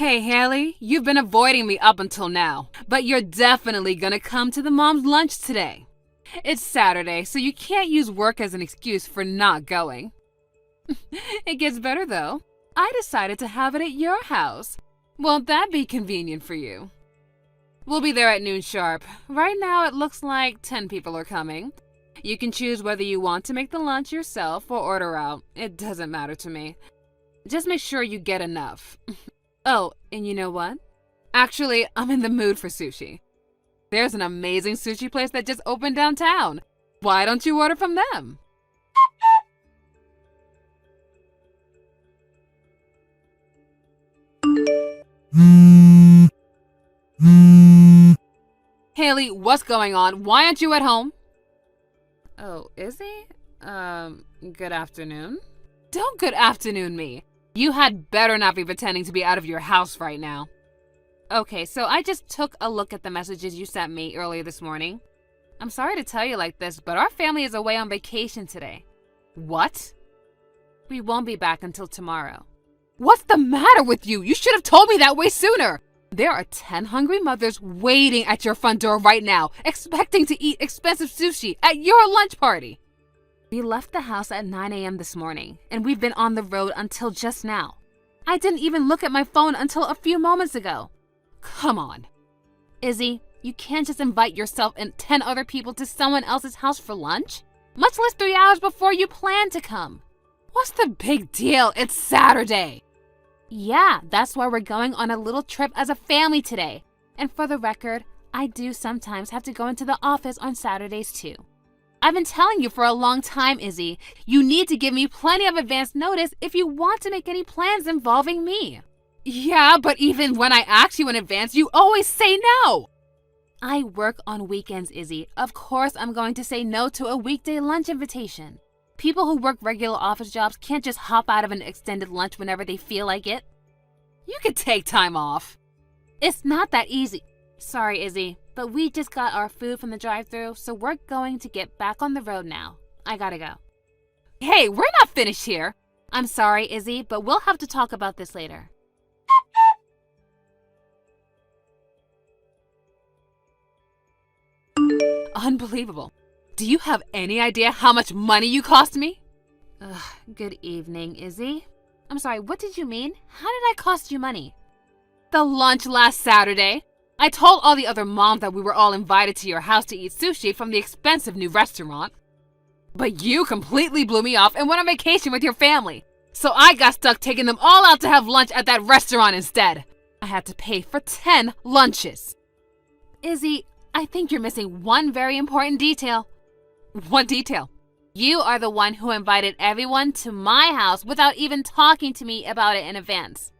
Hey, Haley, you've been avoiding me up until now, but you're definitely gonna come to the mom's lunch today. It's Saturday, so you can't use work as an excuse for not going. It gets better, though. I decided to have it at your house. Won't that be convenient for you? We'll be there at noon sharp. Right now, it looks like 10 people are coming. You can choose whether you want to make the lunch yourself or order out. It doesn't matter to me. Just make sure you get enough. Oh, and you know what? Actually, I'm in the mood for sushi. There's an amazing sushi place that just opened downtown. Why don't you order from them? Haley, what's going on? Why aren't you at home? Oh, is he? Good afternoon. Don't good afternoon me. You had better not be pretending to be out of your house right now. Okay, so I just took a look at the messages you sent me earlier this morning. I'm sorry to tell you like this, but our family is away on vacation today. What? We won't be back until tomorrow. What's the matter with you? You should have told me that way sooner. There are 10 hungry mothers waiting at your front door right now, expecting to eat expensive sushi at your lunch party. We left the house at 9 a.m. this morning, and we've been on the road until just now. I didn't even look at my phone until a few moments ago. Come on. Izzy, you can't just invite yourself and 10 other people to someone else's house for lunch, much less 3 hours before you plan to come. What's the big deal? It's Saturday. Yeah, that's why we're going on a little trip as a family today. And for the record, I do sometimes have to go into the office on Saturdays too. I've been telling you for a long time, Izzy. You need to give me plenty of advance notice if you want to make any plans involving me. Yeah, but even when I ask you in advance, you always say no. I work on weekends, Izzy. Of course I'm going to say no to a weekday lunch invitation. People who work regular office jobs can't just hop out of an extended lunch whenever they feel like it. You could take time off. It's not that easy. Sorry, Izzy, but we just got our food from the drive-thru, so we're going to get back on the road now. I gotta go. Hey, we're not finished here. I'm sorry, Izzy, but we'll have to talk about this later. Unbelievable. Do you have any idea how much money you cost me? Good evening, Izzy. I'm sorry, what did you mean? How did I cost you money? The lunch last Saturday. I told all the other moms that we were all invited to your house to eat sushi from the expensive new restaurant. But you completely blew me off and went on vacation with your family. So I got stuck taking them all out to have lunch at that restaurant instead. I had to pay for 10 lunches. Izzy, I think you're missing one very important detail. What detail? You are the one who invited everyone to my house without even talking to me about it in advance.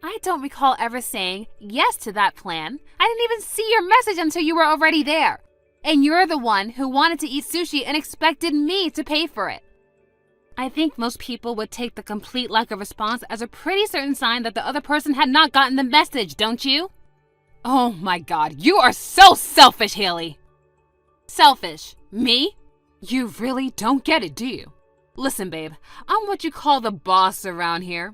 I don't recall ever saying yes to that plan. I didn't even see your message until you were already there. And you're the one who wanted to eat sushi and expected me to pay for it. I think most people would take the complete lack of response as a pretty certain sign that the other person had not gotten the message, don't you? Oh my God, you are so selfish, Haley. Selfish? Me? You really don't get it, do you? Listen, babe, I'm what you call the boss around here.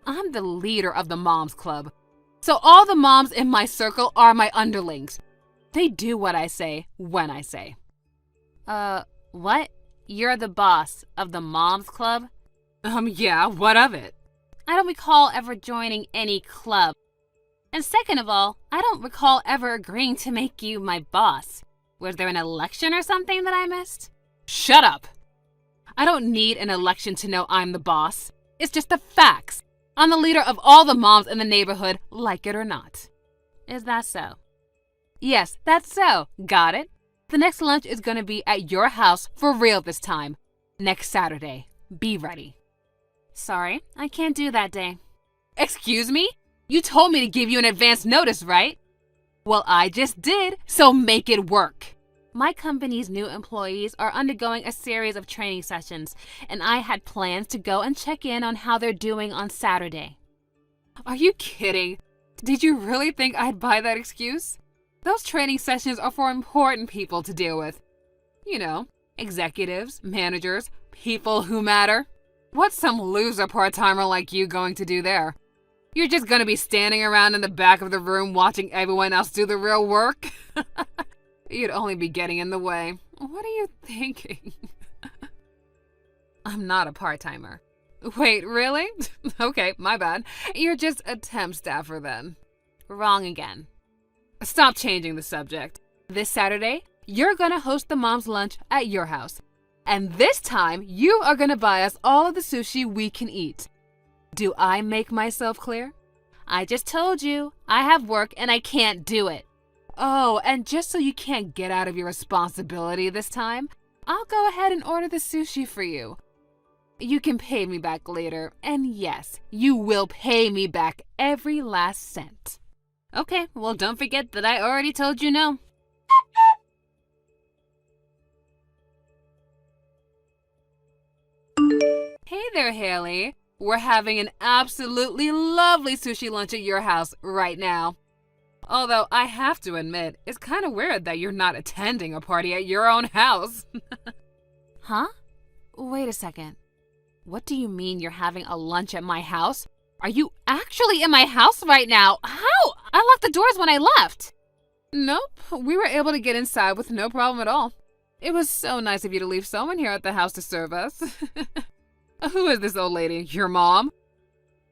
I'm the leader of the Moms Club. So all the moms in my circle are my underlings. They do what I say when I say. What? You're the boss of the Moms Club? Yeah, what of it? I don't recall ever joining any club. And second of all, I don't recall ever agreeing to make you my boss. Was there an election or something that I missed? Shut up! I don't need an election to know I'm the boss. It's just the facts. I'm the leader of all the moms in the neighborhood, like it or not. Is that so? Yes, that's so. Got it? The next lunch is going to be at your house for real this time. Next Saturday. Be ready. Sorry, I can't do that day. Excuse me? You told me to give you an advance notice, right? Well, I just did, so make it work. My company's new employees are undergoing a series of training sessions, and I had plans to go and check in on how they're doing on Saturday. Are you kidding? Did you really think I'd buy that excuse? Those training sessions are for important people to deal with. You know, executives, managers, people who matter. What's some loser part-timer like you going to do there? You're just gonna be standing around in the back of the room watching everyone else do the real work? You'd only be getting in the way. What are you thinking? I'm not a part-timer. Wait, really? Okay, my bad. You're just a temp staffer then. Wrong again. Stop changing the subject. This Saturday, you're gonna host the mom's lunch at your house. And this time, you are gonna buy us all of the sushi we can eat. Do I make myself clear? I just told you, I have work and I can't do it. Oh, and just so you can't get out of your responsibility this time, I'll go ahead and order the sushi for you. You can pay me back later, and yes, you will pay me back every last cent. Okay, well don't forget that I already told you no. Hey there, Haley. We're having an absolutely lovely sushi lunch at your house right now. Although I have to admit, it's kind of weird that you're not attending a party at your own house. Huh? Wait a second. What do you mean you're having a lunch at my house? Are you actually in my house right now? How? I locked the doors when I left. Nope, we were able to get inside with no problem at all. It was so nice of you to leave someone here at the house to serve us. Who is this old lady? Your mom?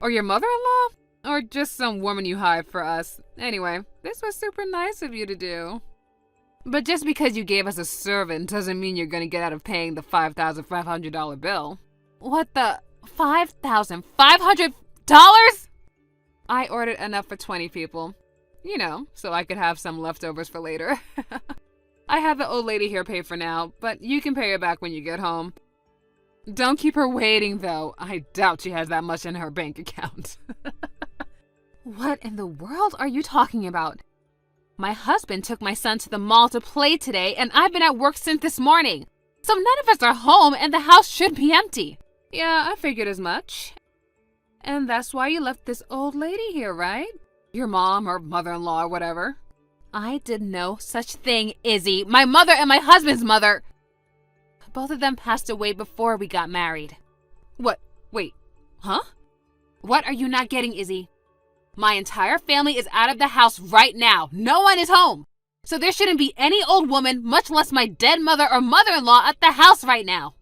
Or your mother-in-law? Or just some woman you hired for us? Anyway, this was super nice of you to do. But just because you gave us a servant doesn't mean you're gonna get out of paying the $5,500 bill. What the? $5,500? I ordered enough for 20 people. You know, so I could have some leftovers for later. I have the old lady here pay for now, but you can pay her back when you get home. Don't keep her waiting, though. I doubt she has that much in her bank account. What in the world are you talking about? My husband took my son to the mall to play today, and I've been at work since this morning. So none of us are home, and the house should be empty. Yeah, I figured as much. And that's why you left this old lady here, right? Your mom or mother-in-law or whatever. I did no such thing, Izzy. My mother and my husband's mother. Both of them passed away before we got married. What? Wait. Huh? What are you not getting, Izzy? My entire family is out of the house right now. No one is home. So there shouldn't be any old woman, much less my dead mother or mother-in-law at the house right now.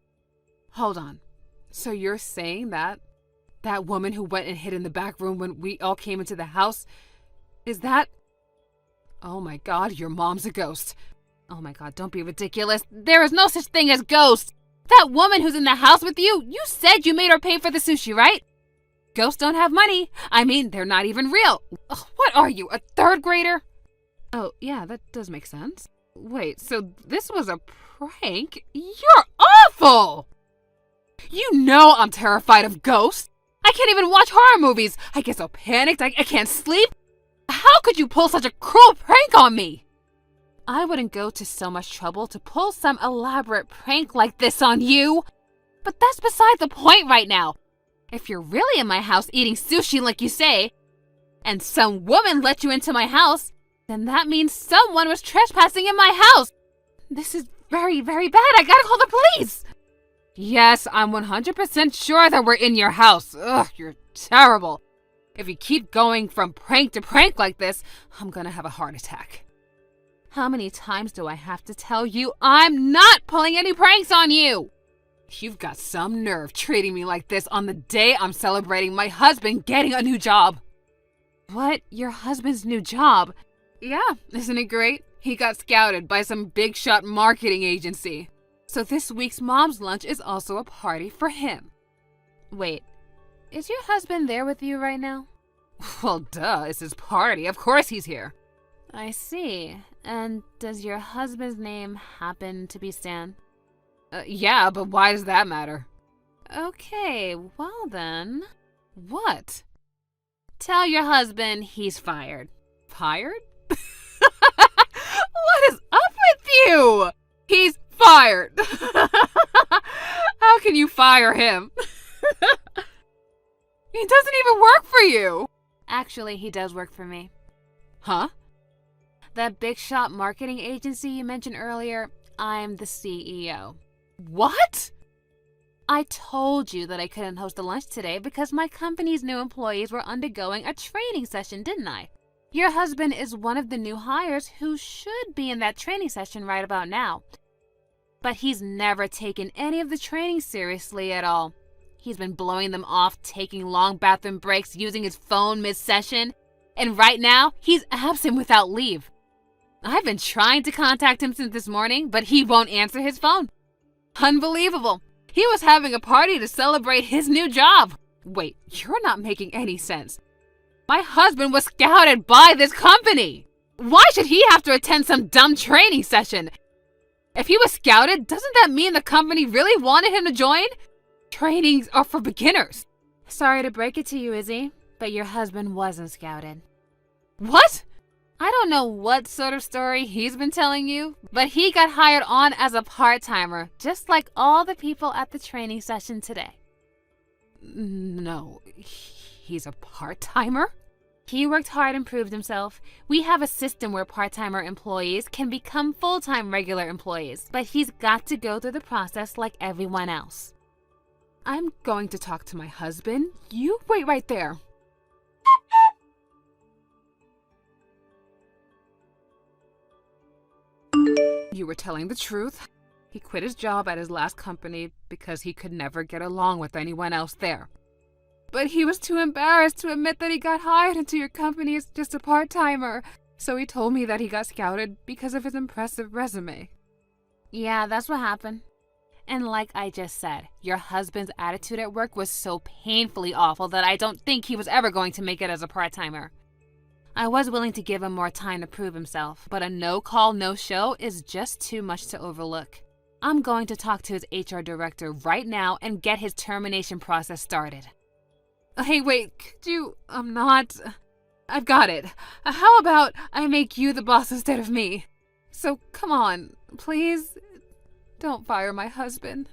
Hold on. So you're saying that woman who went and hid in the back room when we all came into the house, is that... Oh my God, your mom's a ghost. Oh my God, don't be ridiculous. There is no such thing as ghosts. That woman who's in the house with you, you said you made her pay for the sushi, right? Ghosts don't have money. I mean, they're not even real. Ugh, what are you, a third grader? Oh, yeah, that does make sense. Wait, so this was a prank? You're awful! You know I'm terrified of ghosts. I can't even watch horror movies. I get so panicked I can't sleep. How could you pull such a cruel prank on me? I wouldn't go to so much trouble to pull some elaborate prank like this on you. But that's beside the point right now. If you're really in my house eating sushi like you say, and some woman let you into my house, then that means someone was trespassing in my house. This is very, very bad. I gotta call the police. Yes, I'm 100% sure that we're in your house. Ugh, you're terrible. If you keep going from prank to prank like this, I'm gonna have a heart attack. How many times do I have to tell you I'm not pulling any pranks on you? You've got some nerve treating me like this on the day I'm celebrating my husband getting a new job. What? Your husband's new job? Yeah, isn't it great? He got scouted by some big shot marketing agency. So this week's mom's lunch is also a party for him. Wait, is your husband there with you right now? Well, duh, it's his party. Of course he's here. I see. And does your husband's name happen to be Stan? Yeah, but why does that matter? Okay, well then. What? Tell your husband he's fired. Fired? What is up with you? He's fired. How can you fire him? He doesn't even work for you. Actually, he does work for me. Huh? That big shot marketing agency you mentioned earlier, I'm the CEO. What? I told you that I couldn't host a lunch today because my company's new employees were undergoing a training session, didn't I? Your husband is one of the new hires who should be in that training session right about now. But he's never taken any of the training seriously at all. He's been blowing them off, taking long bathroom breaks, using his phone mid-session, and right now, he's absent without leave. I've been trying to contact him since this morning, but he won't answer his phone. Unbelievable. He was having a party to celebrate his new job. Wait, you're not making any sense. My husband was scouted by this company. Why should he have to attend some dumb training session? If he was scouted, doesn't that mean the company really wanted him to join? Trainings are for beginners. Sorry to break it to you, Izzy, but your husband wasn't scouted. What? I don't know what sort of story he's been telling you, but he got hired on as a part-timer, just like all the people at the training session today. No, he's a part-timer? He worked hard and proved himself. We have a system where part-timer employees can become full-time regular employees, but he's got to go through the process like everyone else. I'm going to talk to my husband. You wait right there. You were telling the truth. He quit his job at his last company because he could never get along with anyone else there. But he was too embarrassed to admit that he got hired into your company as just a part-timer, so he told me that he got scouted because of his impressive resume. Yeah, that's what happened. And like I just said, your husband's attitude at work was so painfully awful that I don't think he was ever going to make it as a part-timer. I was willing to give him more time to prove himself, but a no-call, no-show is just too much to overlook. I'm going to talk to his HR director right now and get his termination process started. Hey, wait, could you, I've got it. How about I make you the boss instead of me? So come on, please, don't fire my husband.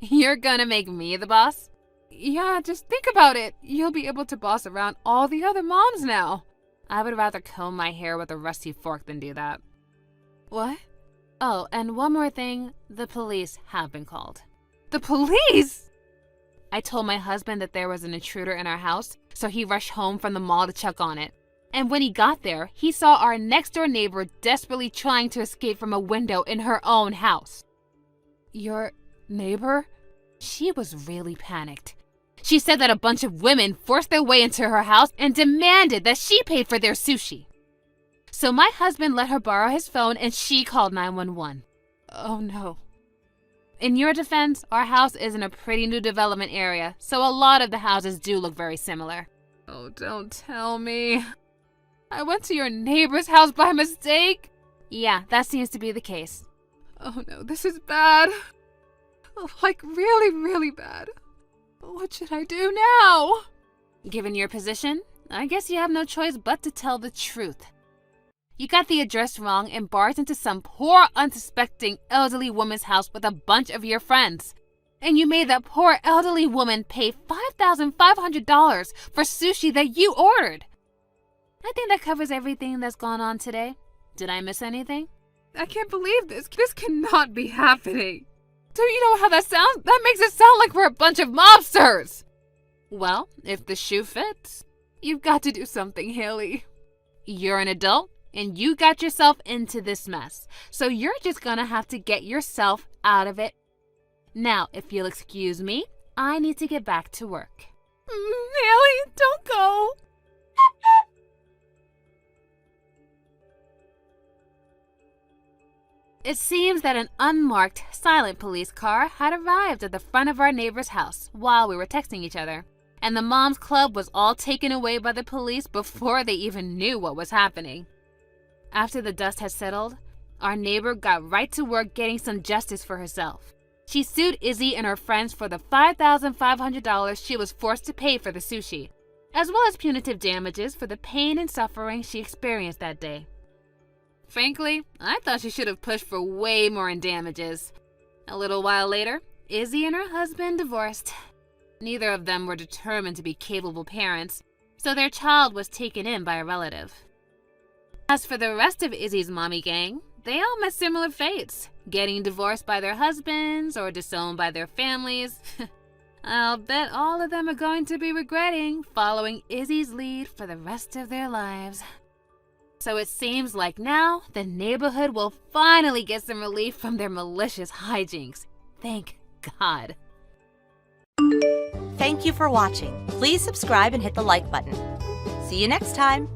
You're gonna make me the boss? Yeah, just think about it. You'll be able to boss around all the other moms now. I would rather comb my hair with a rusty fork than do that. What? Oh, and one more thing, the police have been called. The police? I told my husband that there was an intruder in our house, so he rushed home from the mall to check on it. And when he got there, he saw our next-door neighbor desperately trying to escape from a window in her own house. Your neighbor? She was really panicked. She said that a bunch of women forced their way into her house and demanded that she pay for their sushi. So my husband let her borrow his phone and she called 911. Oh no. In your defense, our house is in a pretty new development area, so a lot of the houses do look very similar. Oh, don't tell me. I went to your neighbor's house by mistake? Yeah, that seems to be the case. Oh no, this is bad. Like really, really bad. What should I do now? Given your position, I guess you have no choice but to tell the truth. You got the address wrong and barged into some poor, unsuspecting elderly woman's house with a bunch of your friends. And you made that poor elderly woman pay $5,500 for sushi that you ordered. I think that covers everything that's gone on today. Did I miss anything? I can't believe this. This cannot be happening. Do you know how that sounds? That makes it sound like we're a bunch of mobsters. Well, if the shoe fits, you've got to do something, Haley. You're an adult, and you got yourself into this mess. So you're just gonna have to get yourself out of it. Now, if you'll excuse me, I need to get back to work. Haley, don't go. It seems that an unmarked, silent police car had arrived at the front of our neighbor's house while we were texting each other, and the Moms Club was all taken away by the police before they even knew what was happening. After the dust had settled, our neighbor got right to work getting some justice for herself. She sued Izzy and her friends for the $5,500 she was forced to pay for the sushi, as well as punitive damages for the pain and suffering she experienced that day. Frankly, I thought she should have pushed for way more in damages. A little while later, Izzy and her husband divorced. Neither of them were determined to be capable parents, so their child was taken in by a relative. As for the rest of Izzy's mommy gang, they all met similar fates, getting divorced by their husbands or disowned by their families. I'll bet all of them are going to be regretting following Izzy's lead for the rest of their lives. So it seems like now the neighborhood will finally get some relief from their malicious hijinks. Thank God. Thank you for watching. Please subscribe and hit the like button. See you next time.